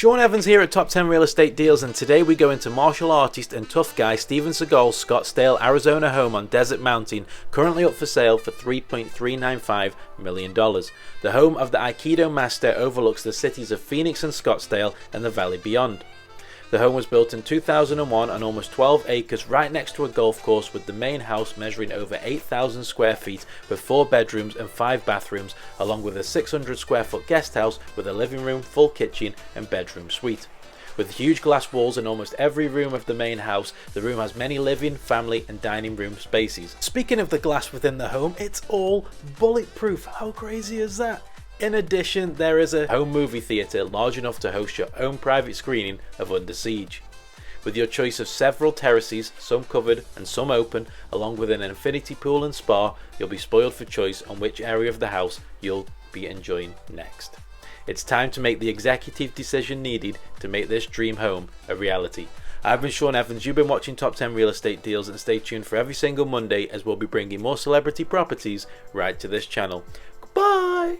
Sean Evans here at Top 10 Real Estate Deals, and today we go into martial artist and tough guy Steven Seagal's Scottsdale, Arizona home on Desert Mountain, currently up for sale for $3.395 million. The home of the Aikido master overlooks the cities of Phoenix and Scottsdale and the valley beyond. The home was built in 2001 on almost 12 acres right next to a golf course, with the main house measuring over 8,000 square feet with 4 bedrooms and 5 bathrooms, along with a 600 square foot guest house with a living room, full kitchen and bedroom suite. With huge glass walls in almost every room of the main house, the room has many living, family and dining room spaces. Speaking of the glass within the home, it's all bulletproof. How crazy is that? In addition, there is a home movie theatre large enough to host your own private screening of Under Siege. With your choice of several terraces, some covered and some open, along with an infinity pool and spa, you'll be spoiled for choice on which area of the house you'll be enjoying next. It's time to make the executive decision needed to make this dream home a reality. I've been Sean Evans, you've been watching Top 10 Real Estate Deals, and stay tuned for every single Monday as we'll be bringing more celebrity properties right to this channel. Goodbye!